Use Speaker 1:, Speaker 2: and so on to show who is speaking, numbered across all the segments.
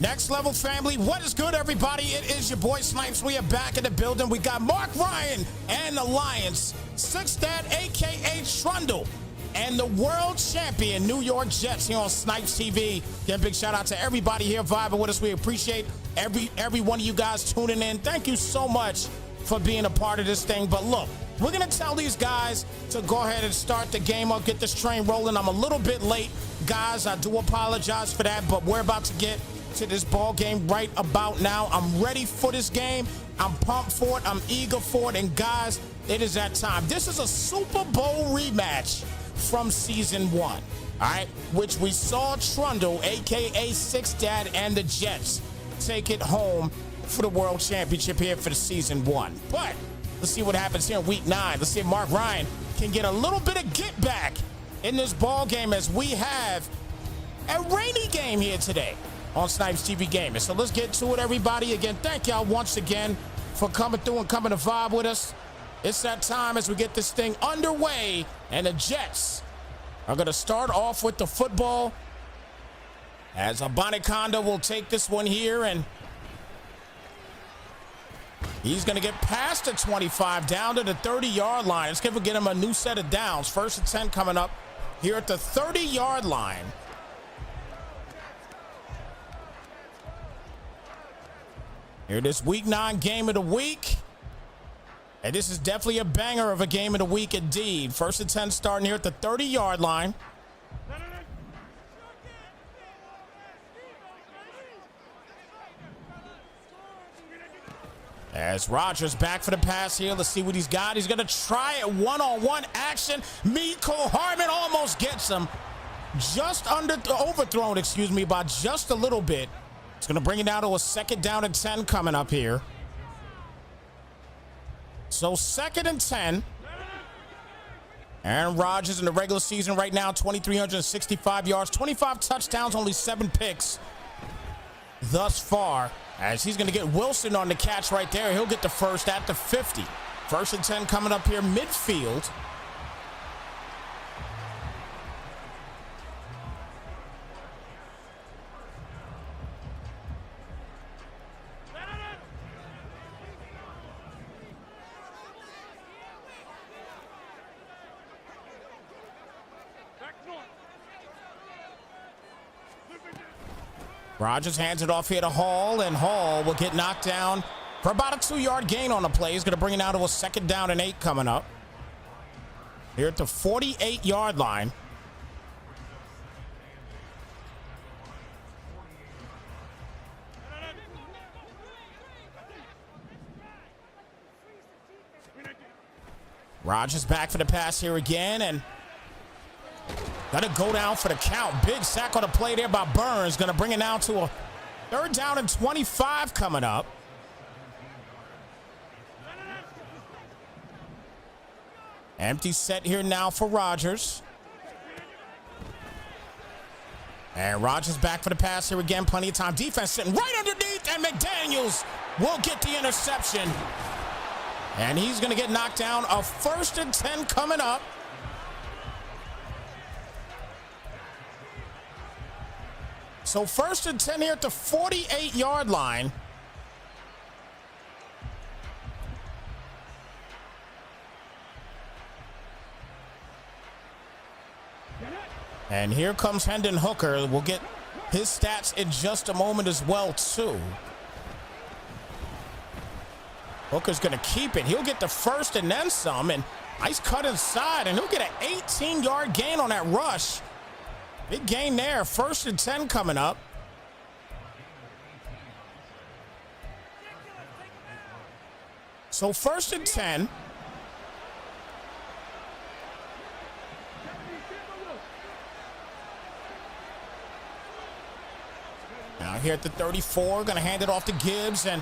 Speaker 1: Next Level family, what is good, everybody? It is your boy Snipes. We are back in the building. We got Mark Ryan and the Lions, Six Dad, a.k.a. Trundle, and the world champion New York Jets here on Snipes TV. Again, big shout out to everybody here vibing with us. We appreciate every one of you guys tuning in. Thank you so much for being a part of this thing. But look, we're going to tell these guys to go ahead and start the game up, get this train rolling. I'm a little bit late, guys. I do apologize for that, but we're about to get to this ball game right about now. I'm ready for this game. I'm pumped for it. I'm eager for it. And guys, it is that time. This is a Super Bowl rematch from season 1, all right, which we saw Trundle, aka Six Dad, and the Jets take it home for the world championship here for the season 1. But let's see what happens here in week 9. Let's see if Mark Ryan can get a little bit of get back in this ball game, as we have a rainy game here today on Snipes TV Gaming. So let's get to it, everybody. Again, thank y'all once again for coming through and coming to vibe with us. It's that time as we get this thing underway, and the Jets are going to start off with the football, as Abanikanda will take this one here, and he's going to get past the 25 down to the 30-yard line. Let's get him a new set of downs. 1st and 10 coming up here at the 30-yard line. Here, this week 9 game of the week. And this is definitely a banger of a game of the week indeed. 1st and 10 starting here at the 30-yard line. As Rodgers back for the pass here. Let's see what he's got. He's going to try it one-on-one action. Mecole Hardman almost gets him. Just overthrown, excuse me, by just a little bit. It's going to bring it down to a 2nd down and 10 coming up here. So 2nd and 10. Aaron Rodgers in the regular season right now, 2,365 yards, 25 touchdowns, only 7 picks thus far. As he's going to get Wilson on the catch right there. He'll get the first at the 50. 1st and 10 coming up here midfield. Rodgers hands it off here to Hall, and Hall will get knocked down for about a 2-yard gain on the play. He's going to bring it down to a 2nd down and 8 coming up here at the 48-yard line. Rodgers back for the pass here again, and got to go down for the count. Big sack on the play there by Burns. Going to bring it down to a 3rd down and 25 coming up. Empty set here now for Rodgers. And Rodgers back for the pass here again. Plenty of time. Defense sitting right underneath, and McDaniels will get the interception. And he's going to get knocked down. A 1st and 10 coming up. So 1st and 10 here at the 48-yard line. And here comes Hendon Hooker. We'll get his stats in just a moment as well, too. Hooker's going to keep it. He'll get the first and then some. And nice cut inside. And he'll get an 18-yard gain on that rush. Big gain there. 1st and 10 coming up. So 1st and 10. Now here at the 34, going to hand it off to Gibbs, and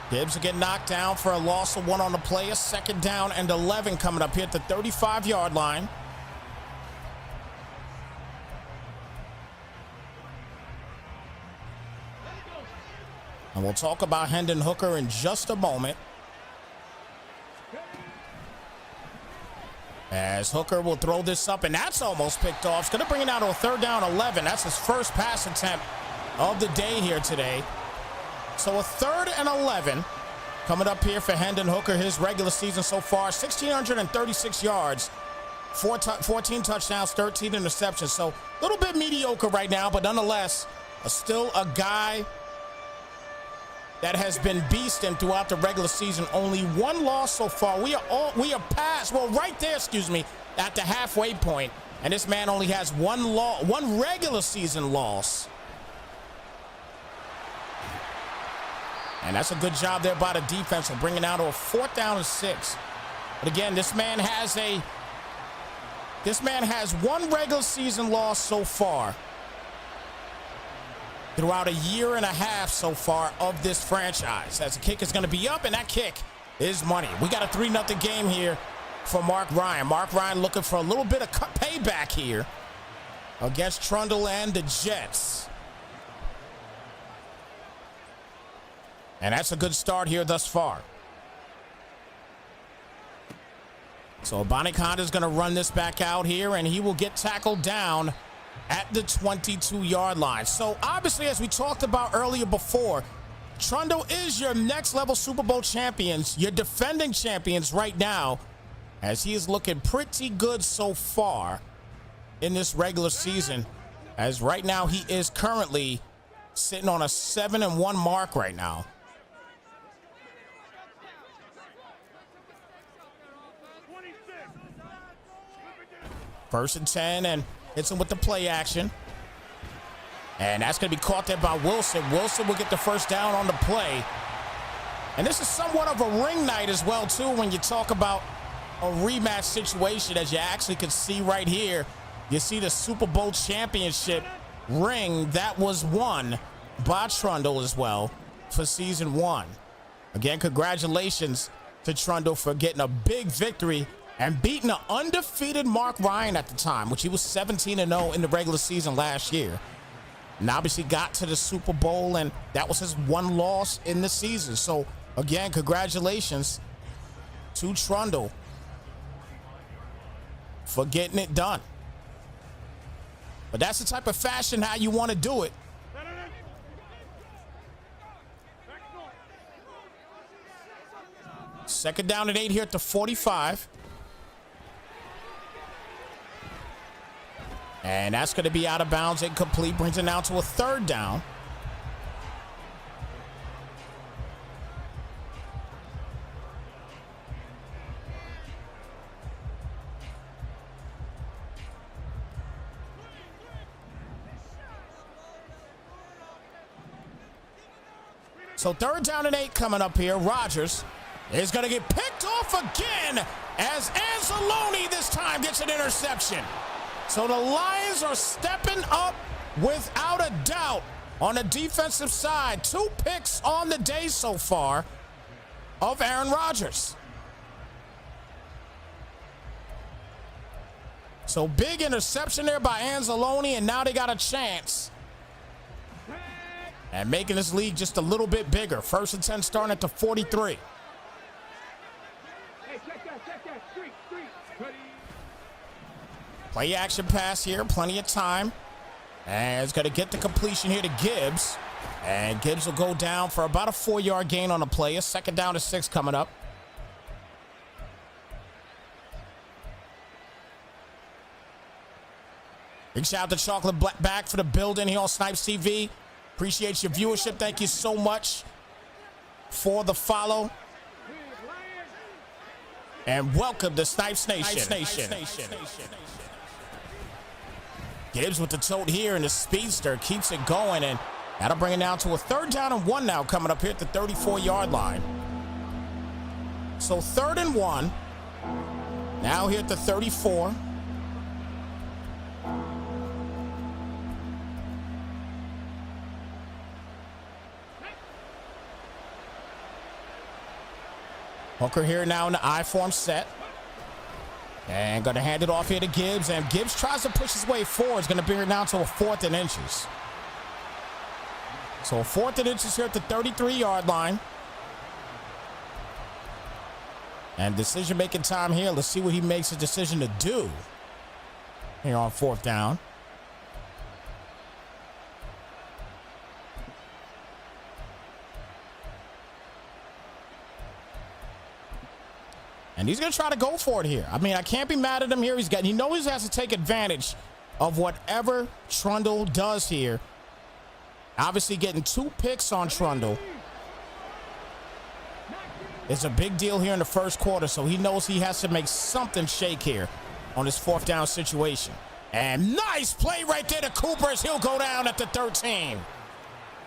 Speaker 1: Gibbs will get knocked down for a loss of 1 on the play. A 2nd down and 11 coming up here at the 35-yard line. And we'll talk about Hendon Hooker in just a moment. As Hooker will throw this up, and that's almost picked off. It's going to bring it out to a 3rd down 11. That's his first pass attempt of the day here today. So a 3rd and 11 coming up here for Hendon Hooker. His regular season so far, 1,636 yards, 14 touchdowns, 13 interceptions. So a little bit mediocre right now, but nonetheless, still a guy that has been beasting throughout the regular season. Only one loss so far. We are past, well, right there, excuse me, at the halfway point. And this man only has one regular season loss. And that's a good job there by the defense of bringing out a 4th down and 6. But again, this man has one regular season loss so far throughout a year and a half so far of this franchise. As the kick is going to be up, and that kick is money. We got a 3-0 game here for Mark Ryan. Mark Ryan looking for a little bit of payback here against Trundle and the Jets. And that's a good start here thus far. So Abanikanda is going to run this back out here, and he will get tackled down at the 22-yard line. So obviously, as we talked about earlier before, Trundle is your next level Super Bowl champions, your defending champions right now, as he is looking pretty good so far in this regular season, as right now he is currently sitting on a 7-1 mark right now. First and 10, and hits him with the play action. And that's going to be caught there by Wilson. Wilson will get the first down on the play. And this is somewhat of a ring night as well, too, when you talk about a rematch situation, as you actually can see right here. You see the Super Bowl championship ring that was won by Trundle as well for season 1. Again, congratulations to Trundle for getting a big victory and beating an undefeated Mark Ryan at the time, which he was 17-0 in the regular season last year. And obviously got to the Super Bowl, and that was his one loss in the season. So, again, congratulations to Trundle for getting it done. But that's the type of fashion how you want to do it. Second down and 8 here at the 45. And that's going to be out of bounds, incomplete, brings it now to a 3rd down. So 3rd down and 8 coming up here. Rodgers is going to get picked off again as Anzalone this time gets an interception. So the Lions are stepping up without a doubt on the defensive side. 2 picks on the day so far of Aaron Rodgers. So big interception there by Anzalone, and now they got a chance and making this lead just a little bit bigger. 1st and 10 starting at the 43. Play action pass here, plenty of time. And it's going to get the completion here to Gibbs. And Gibbs will go down for about a 4-yard gain on the play. A 2nd down to 6 coming up. Big shout out to Chocolate Back for the building here on Snipes TV. Appreciate your viewership. Thank you so much for the follow. And welcome to Snipes Nation. Gibbs with the tote here, and the speedster keeps it going, and that'll bring it down to a 3rd down and 1 now coming up here at the 34-yard line. So 3rd and 1. Now here at the 34. Hooker here now in the I-form set. And going to hand it off here to Gibbs. And Gibbs tries to push his way forward. It's going to bring it down to a 4th and inches. So 4th and inches here at the 33-yard line. And decision-making time here. Let's see what he makes a decision to do here on 4th down. And he's going to try to go for it here. I mean, I can't be mad at him here. He knows he has to take advantage of whatever Trundle does here. Obviously getting 2 picks on Trundle. It's a big deal here in the first quarter, so he knows he has to make something shake here on this 4th down situation. And nice play right there to Cooper as he'll go down at the 13.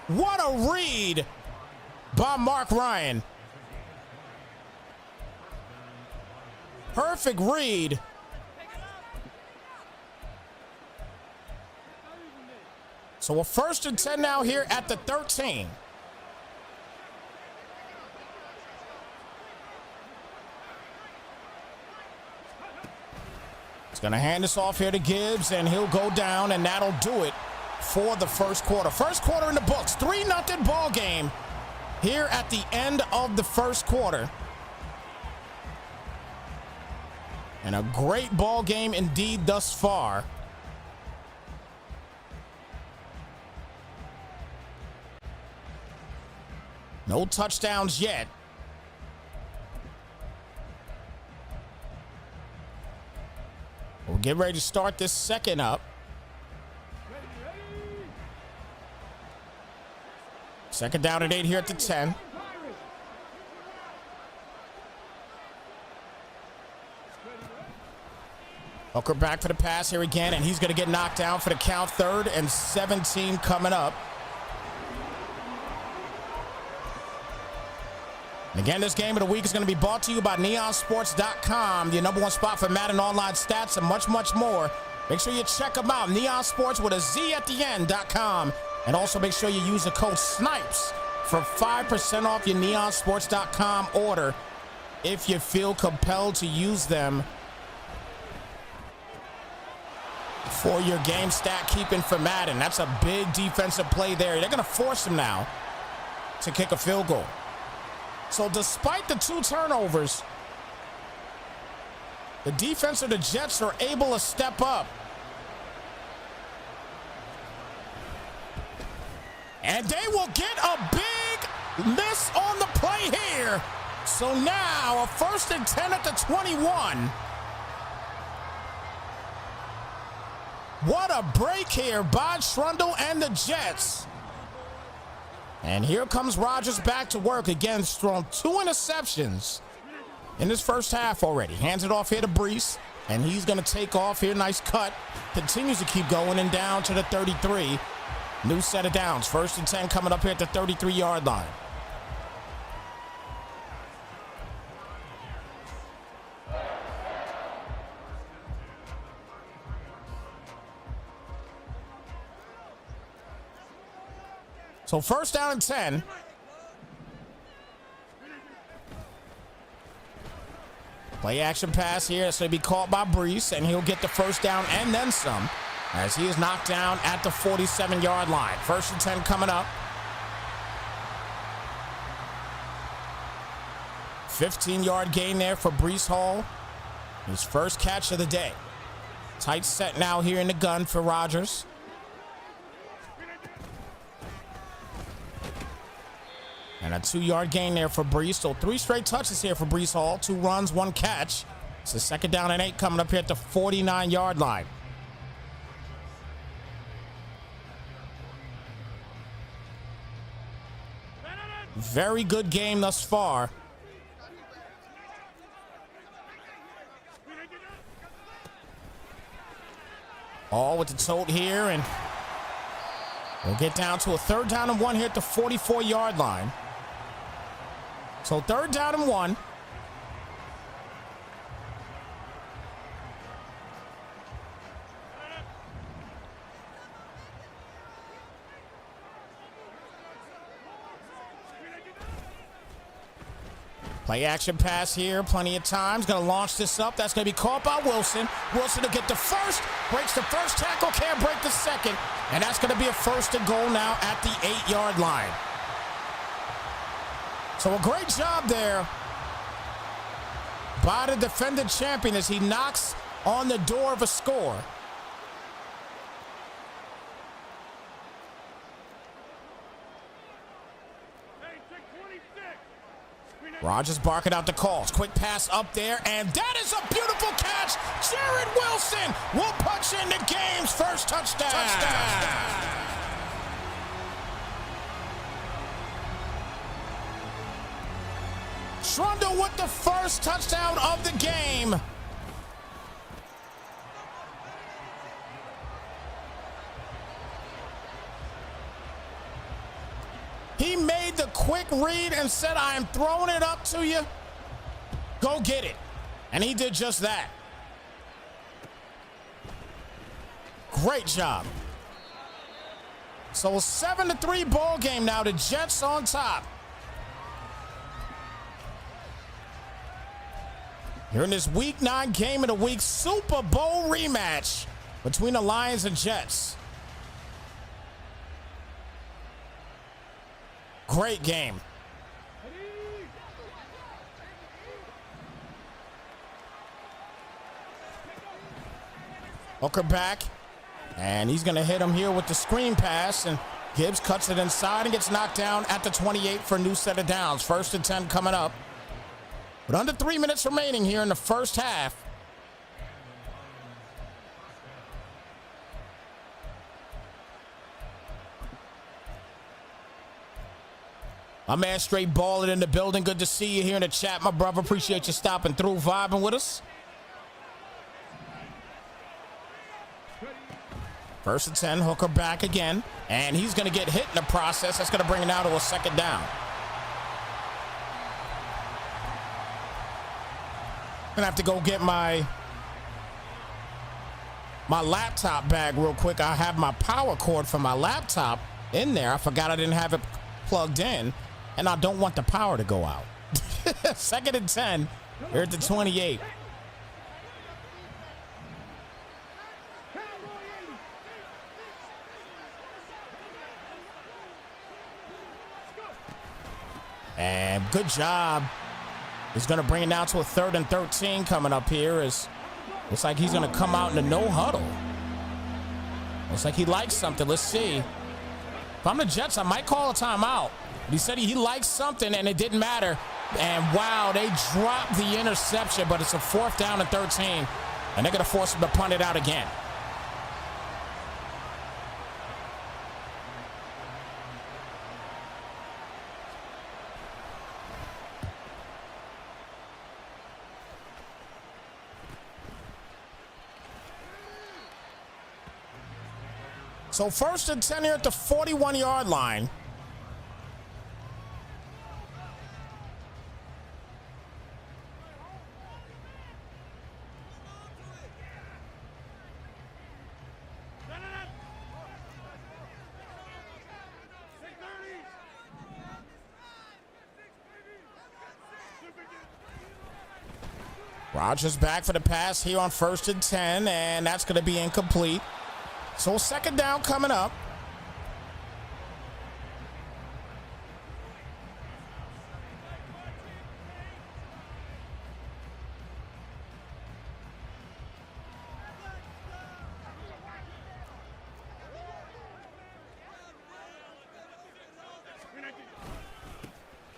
Speaker 1: What a read by Mark Ryan. Perfect read. So a 1st and 10 now here at the 13. He's going to hand this off here to Gibbs, and he'll go down, and that'll do it for the first quarter. First quarter in the books. 3-0 ball game here at the end of the first quarter. And a great ball game indeed thus far. No touchdowns yet. We'll get ready to start this second up. Second down and 8 here at the 10. Hooker back for the pass here again, and he's going to get knocked down for the count. 3rd and 17 coming up. And again, this game of the week is going to be brought to you by neonsports.com, your #1 spot for Madden online stats and much, much more. Make sure you check them out. Neon Sports with a Z at the end.com. And also make sure you use the code SNIPES for 5% off your neonsports.com order if you feel compelled to use them for your game stat keeping for Madden. That's a big defensive play there. They're going to force him now to kick a field goal. So despite the 2 turnovers, the defense of the Jets are able to step up. And they will get a big miss on the play here. So now a 1st and 10 at the 21. What a break here by Trundle and the Jets. And here comes Rodgers back to work again. He's thrown 2 interceptions in this first half already. Hands it off here to Brees, and he's going to take off here. Nice cut. Continues to keep going and down to the 33. New set of downs. 1st and 10 coming up here at the 33-yard line. So 1st down and 10. Play action pass here. It's going to be caught by Brees, and he'll get the 1st down and then some as he is knocked down at the 47-yard line. 1st and 10 coming up. 15-yard gain there for Brees Hall. His first catch of the day. Tight set now here in the gun for Rodgers. And a 2-yard gain there for Brees. So 3 straight touches here for Brees Hall. 2 runs, 1 catch. It's a 2nd down and 8 coming up here at the 49-yard line. Very good game thus far. All with the tote here, and we'll get down to a 3rd down and 1 here at the 44-yard line. So 3rd down and 1. Play action pass here, plenty of time. He's going to launch this up. That's going to be caught by Wilson. Wilson to get the 1st, breaks the 1st tackle, can't break the 2nd. And that's going to be a 1st and goal now at the 8-yard line. So a great job there by the defending champion as he knocks on the door of a score. Rodgers barking out the calls. Quick pass up there, and that is a beautiful catch. Jared Wilson will punch in the game's first touchdown. Trundle with the first touchdown of the game. He made the quick read and said, I am throwing it up to you. Go get it. And he did just that. Great job. So 7-3 ball game now. The Jets on top. Here in this Week 9 game of the week, Super Bowl rematch between the Lions and Jets. Great game. Hooker back, and he's going to hit him here with the screen pass, and Gibbs cuts it inside and gets knocked down at the 28 for a new set of downs. 1st and 10 coming up. But under 3 minutes remaining here in the first half. My man Straight Ballin' in the building. Good to see you here in the chat, my brother. Appreciate you stopping through, vibing with us. 1st and 10, Hooker back again. And he's going to get hit in the process. That's going to bring it now to a 2nd down. Gonna have to go get my laptop bag real quick. I have my power cord for my laptop in there. I forgot I didn't have it plugged in, and I don't want the power to go out. 2nd and 10. We're at the 28. And good job. He's going to bring it down to a 3rd and 13 coming up here. Looks like he's going to come out in a no huddle. Looks like he likes something. Let's see. If I'm the Jets, I might call a timeout. But he said he likes something, and it didn't matter. And, wow, they dropped the interception, but it's a 4th down and 13. And they're going to force him to punt it out again. So 1st and 10 here at the 41-yard line. Rodgers back for the pass here on 1st and 10, and that's going to be incomplete. So 2nd down coming up.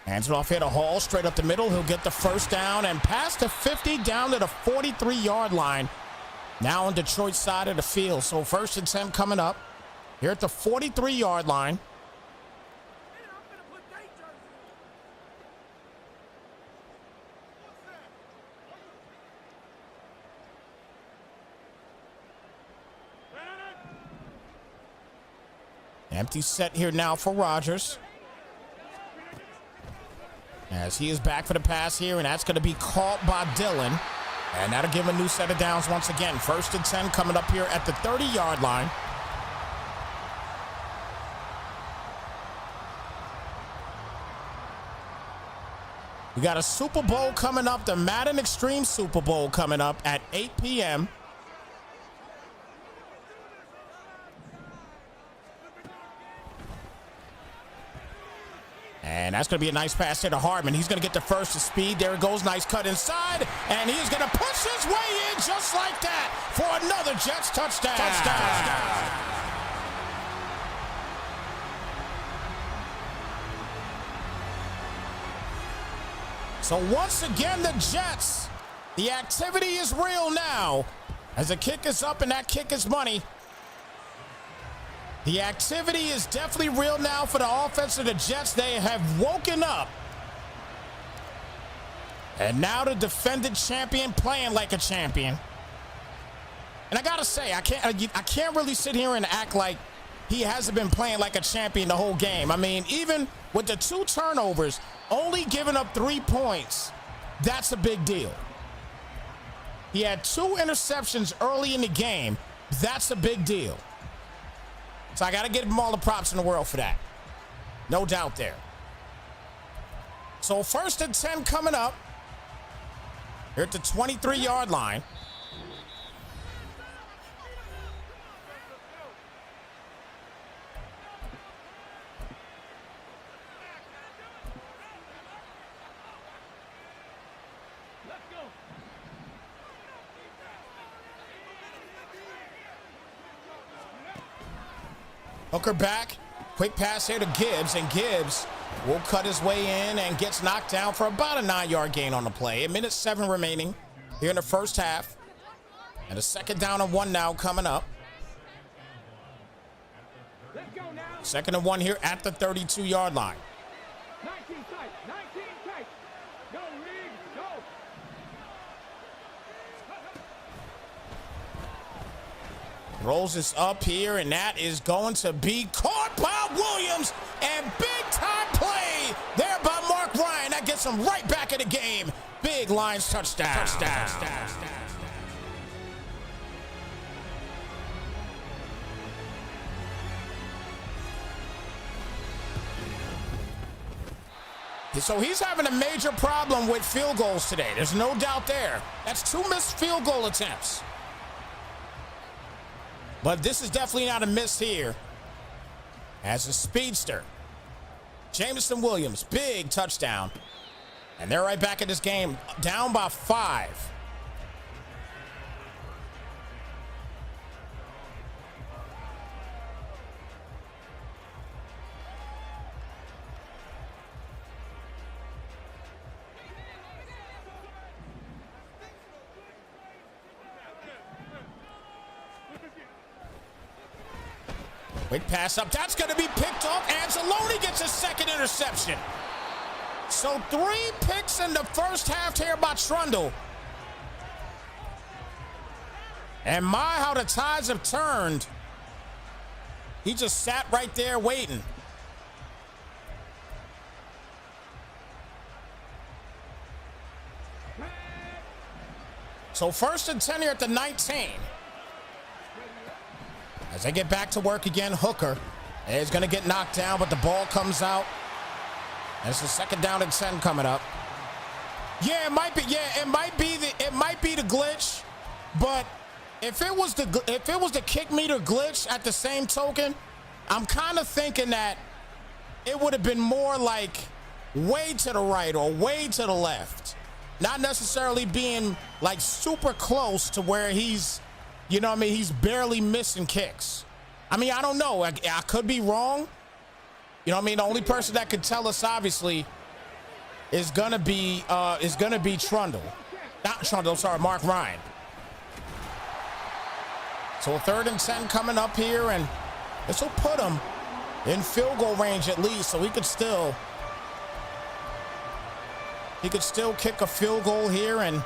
Speaker 1: Hands it off here to Hall, straight up the middle. He'll get the 1st down and past the 50 down to the 43-yard line. Now on Detroit's side of the field. So 1st and 10 coming up here at the 43-yard line. Empty set here now for Rodgers. As he is back for the pass here, and that's going to be caught by Dillon. And that'll give him a new set of downs once again. 1st and 10 coming up here at the 30-yard line. We got a Super Bowl coming up, the Madden Extreme Super Bowl coming up at 8 p.m. And that's going to be a nice pass here to Hardman. He's going to get the first to speed. There it goes. Nice cut inside. And he's going to push his way in just like that for another Jets touchdown. So once again, the Jets, the activity is real now. As the kick is up and that kick is money. The activity is definitely real now for the offense of the Jets. They have woken up. And now the defending champion playing like a champion. And I gotta say, I can't really sit here and act like he hasn't been playing like a champion the whole game. I mean, even with the 2 turnovers, only giving up 3 points, that's a big deal. He had 2 interceptions early in the game. That's a big deal. So I got to give him all the props in the world for that. No doubt there. So 1st and 10 coming up. Here at the 23-yard line. Hooker back, quick pass here to Gibbs, and Gibbs will cut his way in and gets knocked down for about a 9-yard gain on the play. 1:07 remaining here in the first half. And a 2nd down and 1 now coming up. 2nd and 1 here at the 32-yard line.
Speaker 2: 19 tight, 19 tight. Go, Reed, go.
Speaker 1: Rolls this up here, and that is going to be caught by Williams. And big-time play there by Mark Ryan. That gets him right back in the game. Big Lions touchdown. So he's having a major problem with field goals today. There's no doubt there. That's 2 missed field goal attempts. But this is definitely not a miss here. As a speedster, Jameson Williams, big touchdown. And they're right back in this game, down by 5. Quick pass up. That's going to be picked off. Anzalone gets his 2nd interception. So 3 picks in the first half here by Trundle. And my, how the tides have turned. He just sat right there waiting. So 1st and 10 here at the 19. As they get back to work again, Hooker is going to get knocked down, but the ball comes out. It's the 2nd down and 10 coming up. Yeah, it might be. Yeah, it might be the glitch. But if it was the kick meter glitch at the same token, I'm kind of thinking that it would have been more like way to the right or way to the left, not necessarily being like super close to where he's. You know what I mean? He's barely missing kicks. I mean, I don't know. I could be wrong. You know what I mean? The only person that could tell us, obviously, is gonna be Trundle. Not Trundle, sorry, Mark Ryan. So a 3rd and 10 coming up here, and this will put him in field goal range at least, so he could still kick a field goal here and.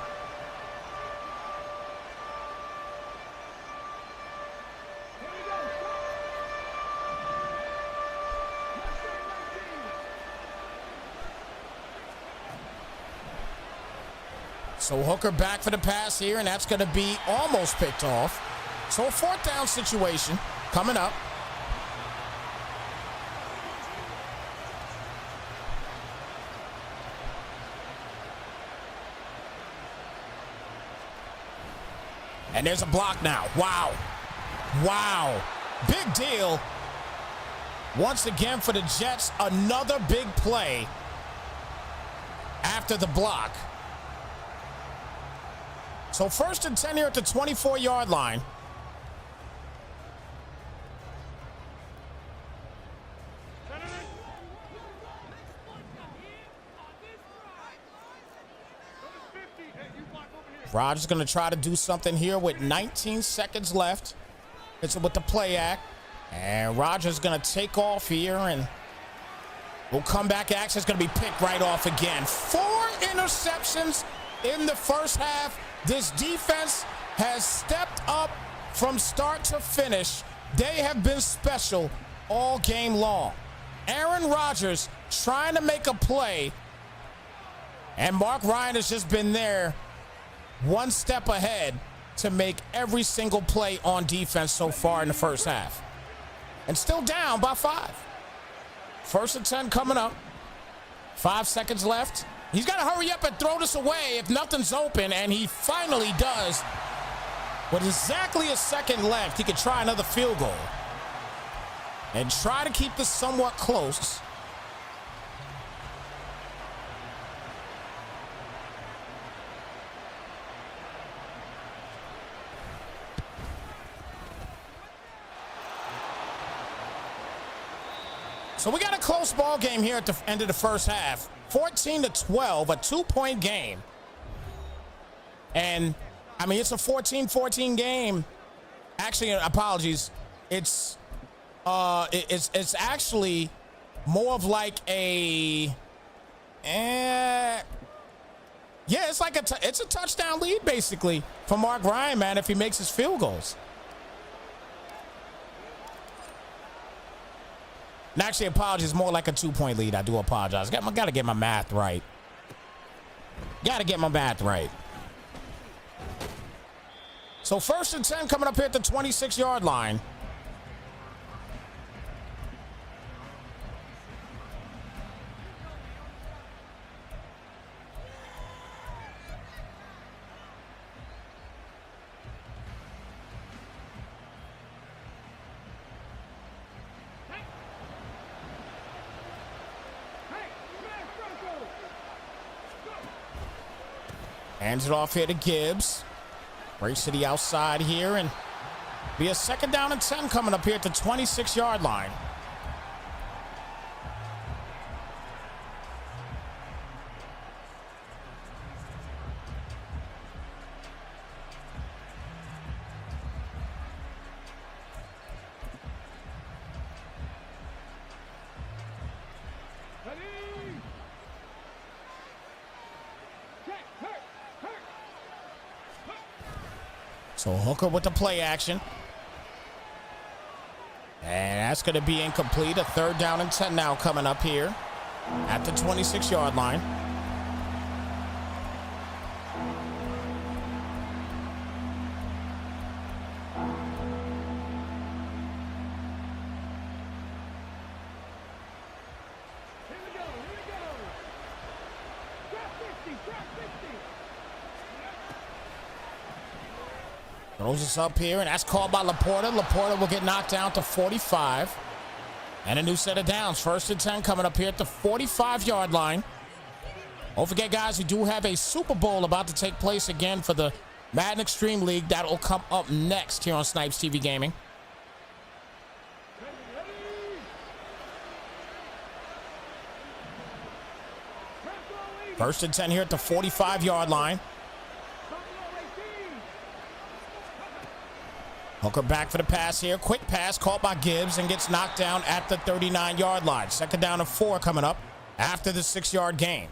Speaker 1: So Hooker back for the pass here, and that's going to be almost picked off. So a 4th down situation coming up. And there's a block now. Wow. Wow. Big deal. Once again for the Jets, another big play after the block. So 1st and 10 here at the 24-yard line. Rodgers going to try to do something here with 19 seconds left. It's with the play act. And Rodgers going to take off here, and will come back. Action is going to be picked right off again. 4 interceptions in the first half. This defense has stepped up from start to finish. They have been special all game long. Aaron Rodgers trying to make a play, and Mark Ryan has just been there one step ahead to make every single play on defense so far in the first half. And still down by 5. First and 10 coming up. 5 seconds left. He's got to hurry up and throw this away if nothing's open, and he finally does. With exactly a second left, he could try another field goal and try to keep this somewhat close. So we got a close ball game here at the end of the first half. 14-12, a 2-point game. And, I mean, it's a 14-14 game. Actually, apologies. It's actually more of like a, yeah, it's like it's a touchdown lead, basically, for Mark Ryan, man, if he makes his field goals. And actually, apologies, more like a 2-point lead. I do apologize. Got to get my math right. Got to get my math right. So first and 10 coming up here at the 26-yard line. Hands it off here to Gibbs. Race to the outside here, and be a second down and 10 coming up here at the 26-yard line. So Hooker with the play action. And that's going to be incomplete. A third down and 10 now coming up here at the 26-yard line. Throws us up here, and that's called by Laporta. Laporta will get knocked down to 45. And a new set of downs. First and 10 coming up here at the 45-yard line. Don't forget, guys, we do have a Super Bowl about to take place again for the Madden Extreme League. That will come up next here on Snipes TV Gaming. First and 10 here at the 45-yard line. Hooker back for the pass here. Quick pass caught by Gibbs and gets knocked down at the 39-yard line. Second down and 4 coming up after the 6-yard gain.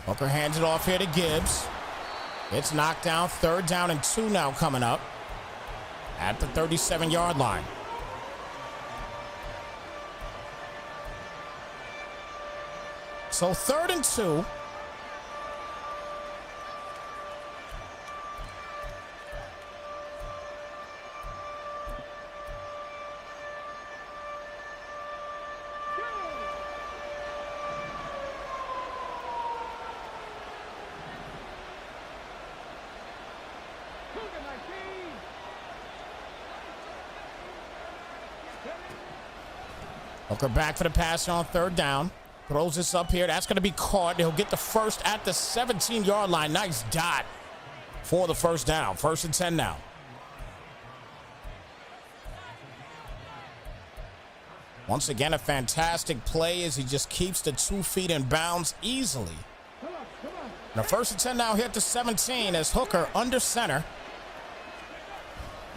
Speaker 1: Hooker hands it off here to Gibbs. It's knocked down. Third down and 2 now coming up at the 37-yard line. So third and 2. Hooker back for the pass on third down. Throws this up here. That's going to be caught. He'll get the first at the 17-yard line. Nice dot for the first down. 1st and 10 now. Once again, a fantastic play as he just keeps the 2 feet in bounds easily. Now 1st and 10 now here at the 17 as Hooker under center.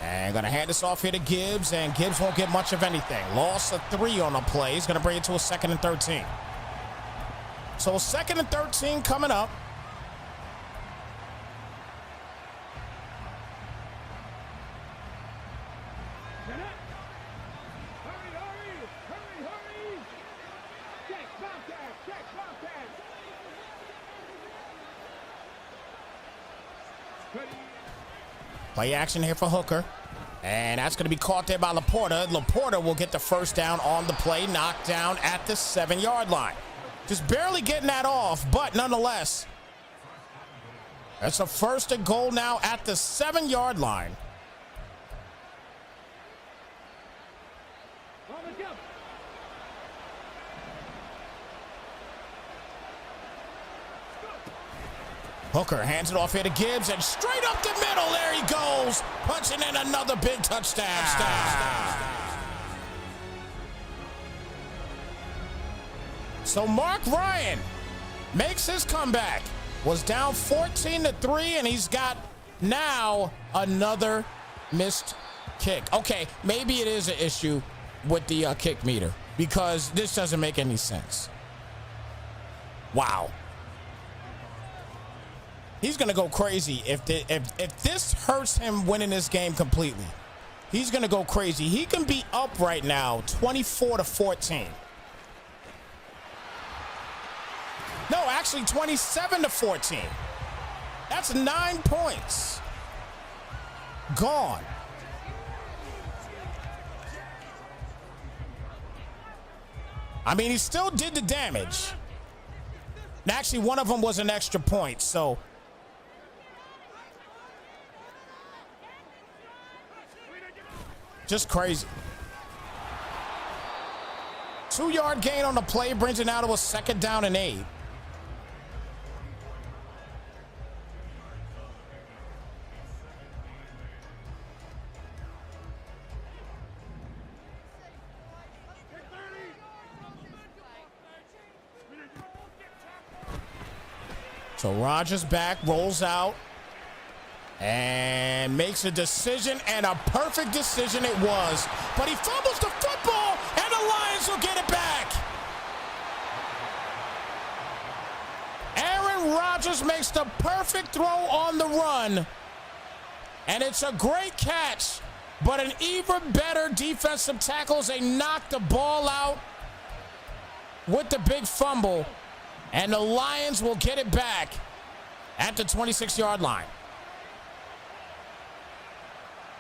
Speaker 1: And going to hand this off here to Gibbs, and Gibbs won't get much of anything. Loss of 3 on the play. He's going to bring it to a 2nd and 13. So 2nd and 13 coming up. Play action here for Hooker. And that's going to be caught there by Laporta. Laporta will get the first down on the play, knocked down at the 7-yard line. Just barely getting that off, but nonetheless, that's a 1st and goal now at the 7-yard line. Hooker hands it off here to Gibbs, and straight up the middle, there he goes, punching in another big touchdown. So Mark Ryan makes his comeback. Was down 14-3, and he's got now another missed kick. Okay, maybe it is an issue with the kick meter, because this doesn't make any sense. Wow. He's going to go crazy if this hurts him winning this game completely. He's going to go crazy. He can be up right now 24-14. No, actually 27-14. That's 9 points gone. I mean, he still did the damage. And actually, one of them was an extra point, so. Just crazy. 2-yard gain on the play brings it now to a 2nd down and 8. So Rodgers back, rolls out, and makes a decision, and a perfect decision it was. But he fumbles the football, and the Lions will get it back. Aaron Rodgers makes the perfect throw on the run, and it's a great catch, but an even better defensive tackle as they knock the ball out with the big fumble. And the Lions will get it back at the 26-yard line.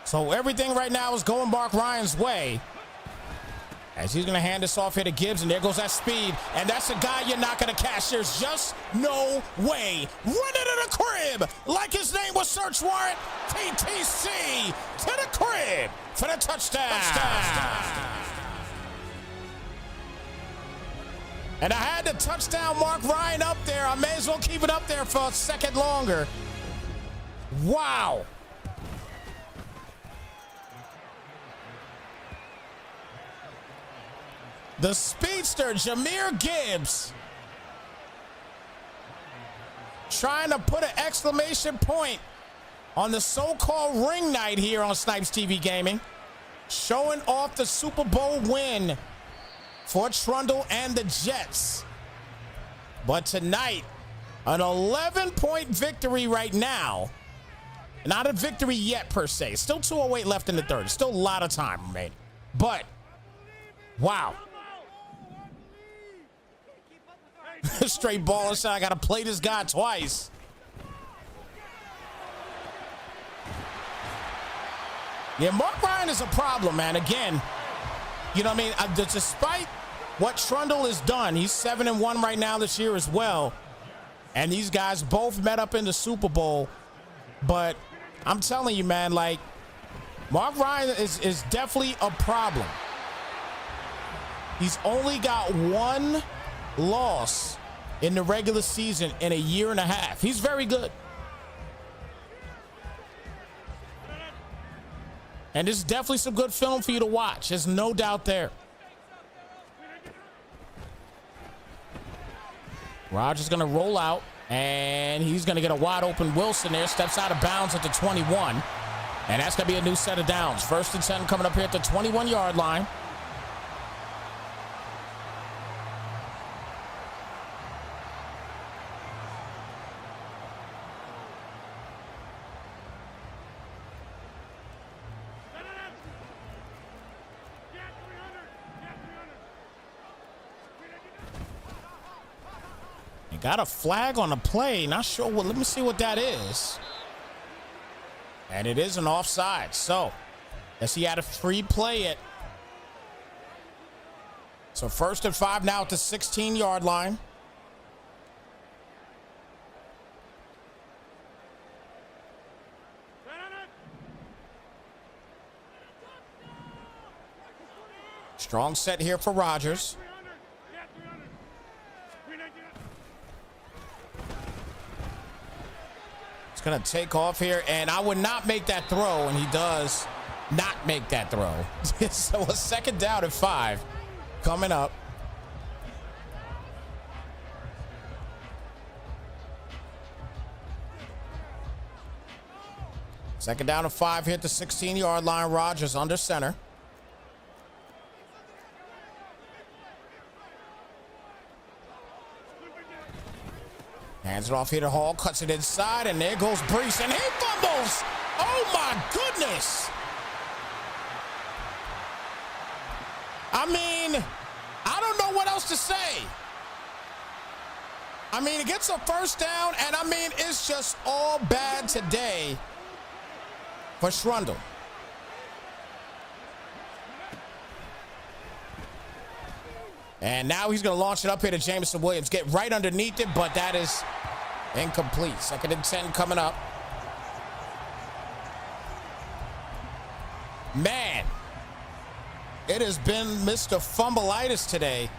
Speaker 1: So everything right now is going Mark Ryan's way, as he's going to hand this off here to Gibbs, and there goes that speed. And that's a guy you're not going to catch. There's just no way. Running to the crib like his name was search warrant. TTC to the crib for the touchdown. And I had the touchdown Mark Ryan up there. I may as well keep it up there for a second longer. Wow. The speedster, Jahmyr Gibbs, trying to put an exclamation point on the so-called ring night here on Snipes TV Gaming, showing off the Super Bowl win for Trundle and the Jets. But tonight, an 11-point victory right now. Not a victory yet, per se. Still 2:08 left in the third. Still a lot of time remaining. But, wow. Straight ball inside. I got to play this guy twice. Yeah, Mark Ryan is a problem, man. Again, you know what I mean? Despite what Trundle has done, he's 7-1 right now this year as well. And these guys both met up in the Super Bowl. But I'm telling you, man, like, Mark Ryan is definitely a problem. He's only got one loss in the regular season in a year and a half. He's very good. And this is definitely some good film for you to watch. There's no doubt there. Rogers going to roll out, and he's going to get a wide open Wilson there. Steps out of bounds at the 21. And that's going to be a new set of downs. 1st and 10 coming up here at the 21-yard line. Got a flag on the play. Not sure what. Let me see what that is. And it is an offside. So, as he had a free play it. So 1st and 5 now at the 16-yard line. Strong set here for Rodgers. Going to take off here, and I would not make that throw, and he does not make that throw. So a 2nd down and 5 coming up. Second down and 5 here at the 16-yard line. Rodgers under center. Hands it off here to Hall, cuts it inside, and there goes Brees, and he fumbles. Oh, my goodness. I mean, I don't know what else to say. I mean, it gets a 1st down, and I mean, it's just all bad today for Trundle. And now he's going to launch it up here to Jameson Williams. Get right underneath it, but that is incomplete. 2nd and 10 coming up. Man, it has been Mr. Fumbleitis today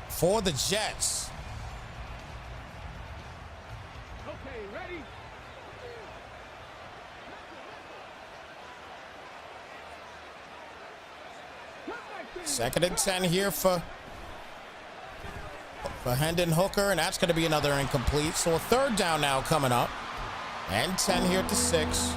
Speaker 1: for the Jets.
Speaker 2: Okay, ready?
Speaker 1: 2nd and 10 here for Hendon Hooker, and that's going to be another incomplete. So a 3rd down now coming up. And 10 here at the 6.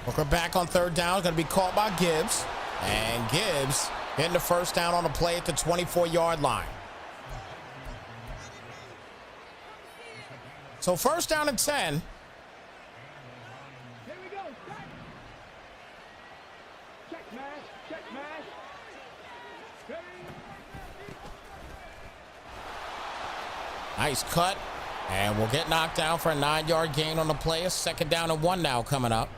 Speaker 1: Hooker back on 3rd down. Going to be caught by Gibbs. And Gibbs getting the 1st down on the play at the 24-yard line. So 1st down and 10.
Speaker 2: Here we go. Check mash. Check mash. Ready?
Speaker 1: Nice cut. And we'll get knocked down for a 9-yard gain on the play. A 2nd down and 1 now coming up.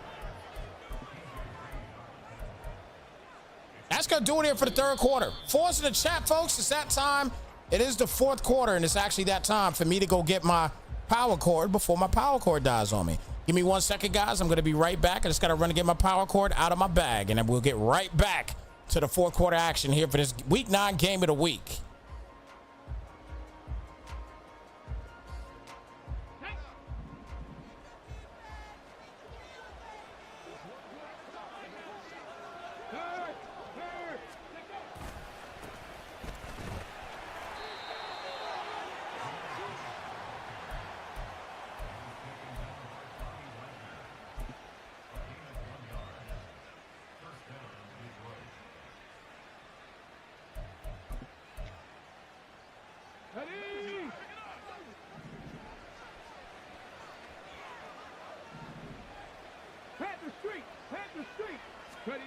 Speaker 1: That's going to do it here for the 3rd quarter. For us in the chat, folks, it's that time. It is the 4th quarter, and it's actually that time for me to go get my power cord before my power cord dies on me. Give me 1 second, guys. I'm going to be right back. I just got to run and get my power cord out of my bag, and then we'll get right back to the 4th quarter action here for this Week 9 game of the week.
Speaker 2: Ready? Panther Street. Panther Street. Ready?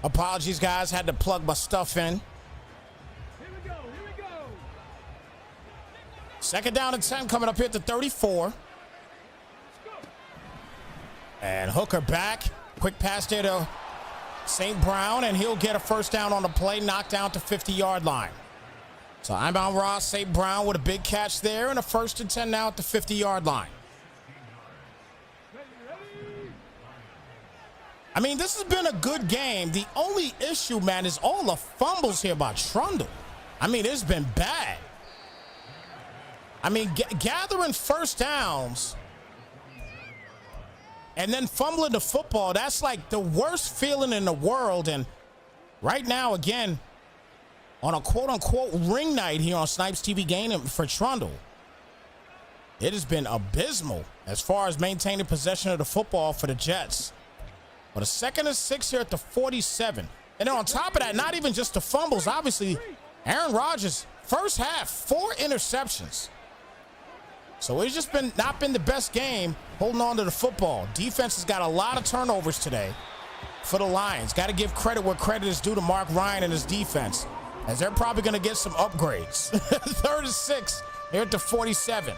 Speaker 1: Apologies, guys. Had to plug my stuff in.
Speaker 2: Here we go. Here we go.
Speaker 1: Second down and 10 coming up here at the 34. And Hooker back. Quick pass there to St. Brown, and he'll get a first down on the play, knocked down to 50-yard line. So I'm on Ross St. Brown with a big catch there, and a 1st and 10 now at the 50-yard line. I mean, this has been a good game. The only issue, man, is all the fumbles here by Trundle. I mean, it's been bad. I mean, gathering first downs and then fumbling the football, that's like the worst feeling in the world. And right now, again, on a quote-unquote ring night here on Snipes TV Game for Trundle, it has been abysmal as far as maintaining possession of the football for the Jets. But a 2nd and 6 here at the 47. And then on top of that, not even just the fumbles, obviously, Aaron Rodgers, first half, 4 interceptions. So it's just not been the best game holding on to the football. Defense has got a lot of turnovers today for the Lions. Got to give credit where credit is due to Mark Ryan and his defense, as they're probably going to get some upgrades. 3rd and 6 here at the 47.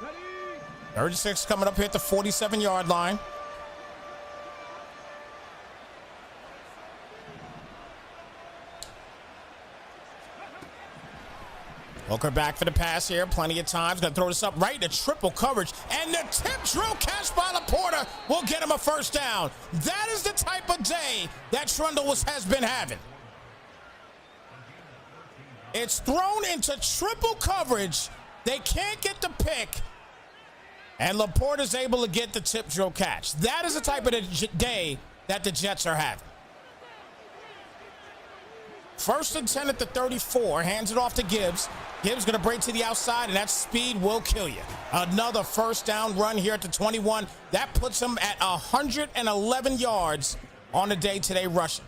Speaker 2: Ready.
Speaker 1: 36 coming up here at the 47-yard line. Hooker back for the pass here. Plenty of times. Going to throw this up right into triple coverage. And the tip drill catch by Laporta will get him a first down. That is the type of day that Trundle has been having. It's thrown into triple coverage. They can't get the pick. And Laporta's able to get the tip drill catch. That is the type of day that the Jets are having. 1st and 10 at the 34. Hands it off to Gibbs. Gibbs going to break to the outside, and that speed will kill you. Another first down run here at the 21. That puts him at 111 yards on the day today rushing.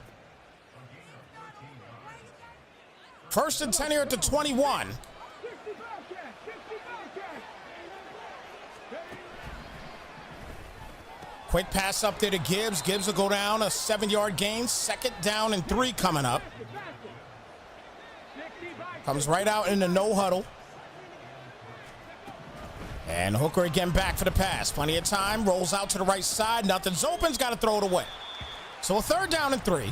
Speaker 1: 1st and 10 here at the 21. Quick pass up there to Gibbs. Gibbs will go down, a 7-yard gain. 2nd down and 3 coming up. Comes right out in the no huddle. And Hooker again back for the pass. Plenty of time. Rolls out to the right side. Nothing's open. He's got to throw it away. So a 3rd down and 3.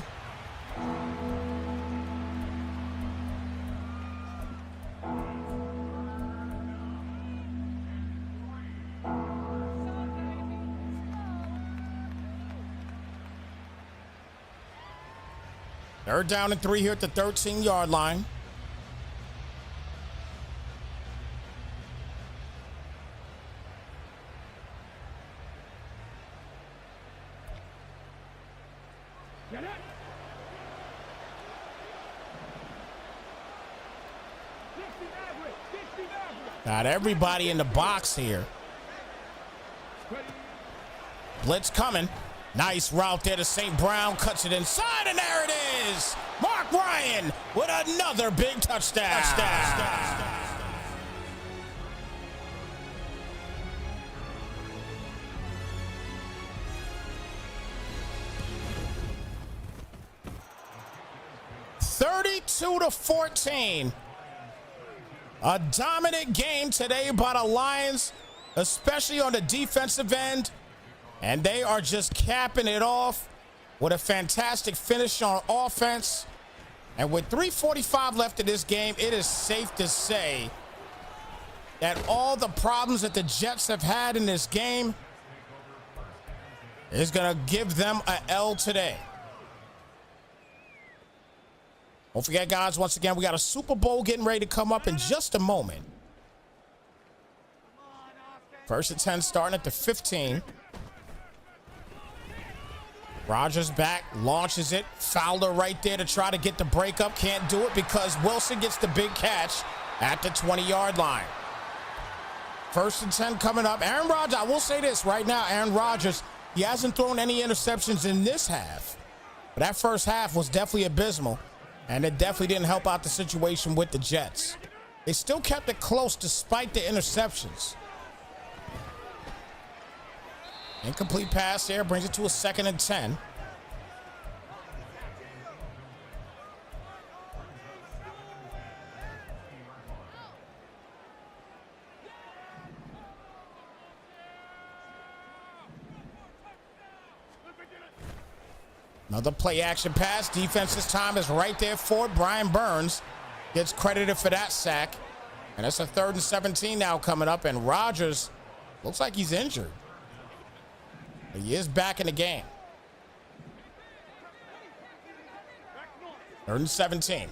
Speaker 1: Third down and 3 here at the 13-yard line.
Speaker 2: Get it. 60 average. 60 average.
Speaker 1: Got everybody in the box here. Blitz coming. Nice route there to St. Brown. Cuts it inside, and there it is. Mark Ryan with another big touchdown. (32-14). A dominant game today by the Lions, especially on the defensive end. And they are just capping it off with a fantastic finish on offense. And with 3:45 left in this game, it is safe to say that all the problems that the Jets have had in this game is going to give them an L today. Don't forget, guys, once again, we got a Super Bowl getting ready to come up in just a moment. 1st and 10 starting at the 15. Rodgers back, launches it. Fowler right there to try to get the breakup. Can't do it because Wilson gets the big catch at the 20-yard line. 1st and 10 coming up. Aaron Rodgers, I will say this right now, Aaron Rodgers, he hasn't thrown any interceptions in this half. But that first half was definitely abysmal, and it definitely didn't help out the situation with the Jets. They still kept it close despite the interceptions. Incomplete pass there, brings it to a 2nd and 10. Another play action pass. Defense this time is right there for it. Brian Burns gets credited for that sack. And it's a 3rd and 17 now coming up. And Rodgers looks like he's injured. But he is back in the game. 3rd and 17.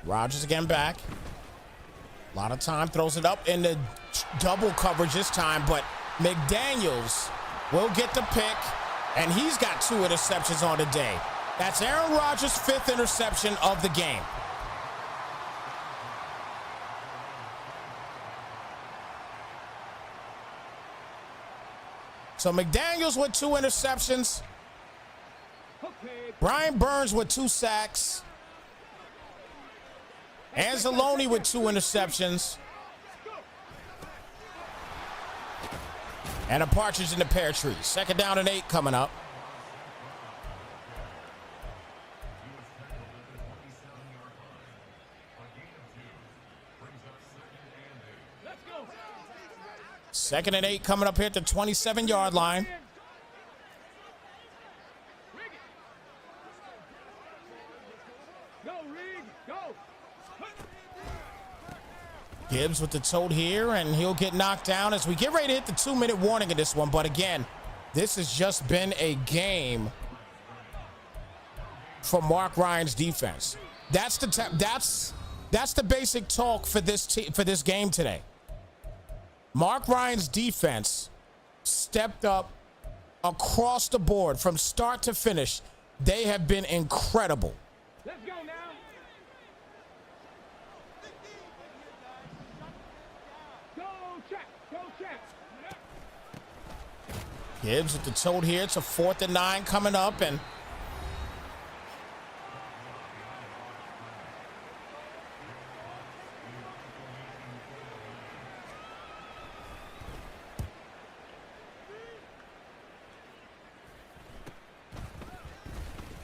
Speaker 1: Rodgers again back. A lot of time, throws it up in the double coverage this time. But McDaniels will get the pick. And he's got 2 interceptions on the day. That's Aaron Rodgers' 5th interception of the game. So McDaniels with 2 interceptions. Brian Burns with 2 sacks. Anzalone with 2 interceptions. And a partridge in the pear tree. 2nd down and 8 coming up. Second and 8 coming up here at the 27-yard line. Gibbs with the tote here, and he'll get knocked down as we get ready to hit the 2-minute warning in this one. But again, this has just been a game for Mark Ryan's defense. That's the basic talk for this game today. Mark Ryan's defense stepped up across the board from start to finish. They have been incredible.
Speaker 2: Let's go now. Go check.
Speaker 1: Gibbs with the tote here. It's a 4th and 9 coming up, and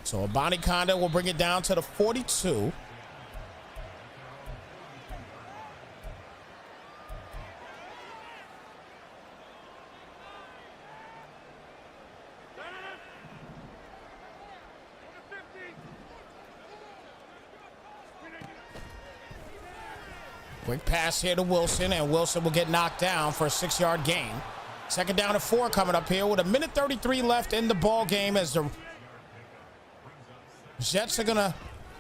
Speaker 1: so Abanikanda will bring it down to the 42. Quick pass here to Wilson, and Wilson will get knocked down for a 6-yard gain. 2nd down and 4 coming up here with a 1:33 left in the ball game as the Jets are going to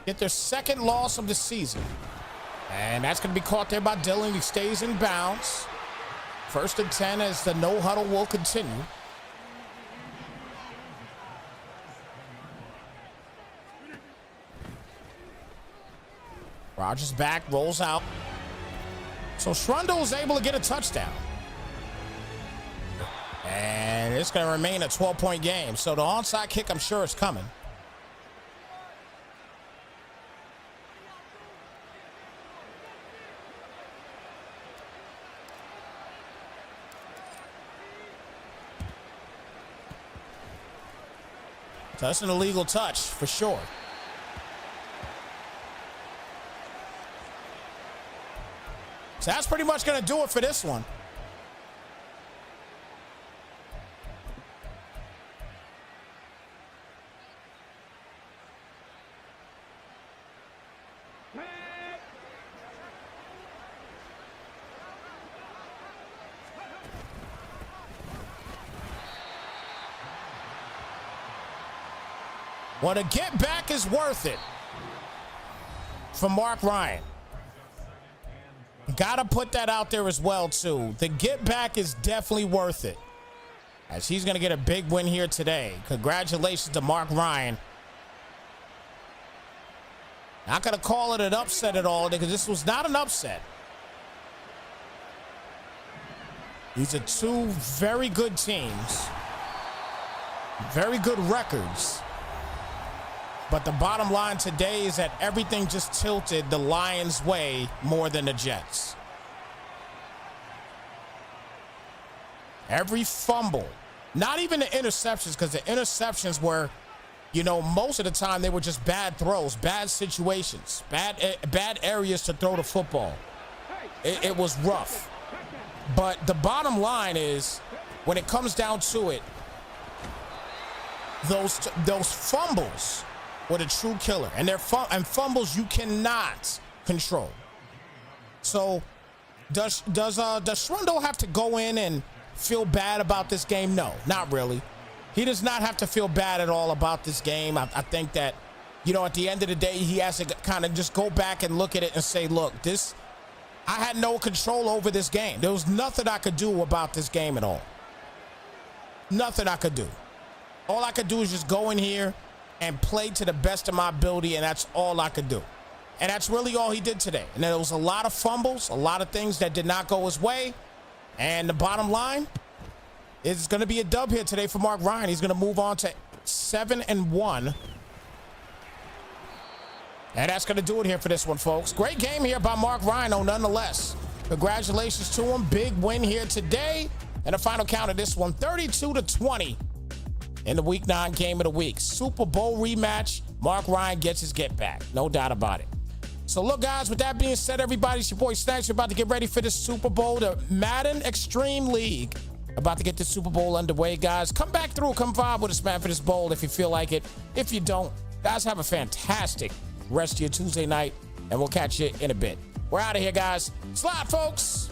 Speaker 1: get their 2nd loss of the season. And that's going to be caught there by Dillon. He stays in bounds. 1st and 10 as the no huddle will continue. Rodgers back, rolls out. So Shrundle is able to get a touchdown. And it's going to remain a 12-point game. So the onside kick, I'm sure, is coming. So that's an illegal touch for sure. So that's pretty much going to do it for this one. Well, the get back is worth it for Mark Ryan. Got to put that out there as well, too. The get back is definitely worth it, as he's going to get a big win here today. Congratulations to Mark Ryan. Not going to call it an upset at all, because this was not an upset. These are 2 very good teams, very good records. But the bottom line today is that everything just tilted the Lions' way more than the Jets. Every fumble, not even the interceptions, because the interceptions were, you know, most of the time they were just bad throws, bad situations, bad areas to throw the football. It was rough. But the bottom line is, when it comes down to it, those fumbles were the true killer, and fumbles you cannot control. So does Shrundle have to go in and feel bad about this game? No, not really. He does not have to feel bad at all about this game. I think that, you know, at the end of the day, he has to kind of just go back and look at it and say, look, I had no control over this game. There was nothing I could do about this game at all. Nothing I could do. All I could do is just go in here and play to the best of my ability, and that's all I could do. And that's really all he did today. And there was a lot of fumbles, a lot of things that did not go his way. And the bottom line, it's going to be a dub here today for Mark Ryan. He's going to move on to 7-1. And that's going to do it here for this one, folks. Great game here by Mark Ryan, nonetheless. Congratulations to him. Big win here today. And the final count of this one, 32-20 in the Week 9 game of the week. Super Bowl rematch. Mark Ryan gets his get back. No doubt about it. So look, guys, with that being said, everybody, it's your boy Snacks. We're about to get ready for this Super Bowl, the Madden Extreme League. About to get the Super Bowl underway, guys. Come back through. Come vibe with us, man, for this bowl if you feel like it. If you don't, guys, have a fantastic rest of your Tuesday night, and we'll catch you in a bit. We're out of here, guys. Slide, folks.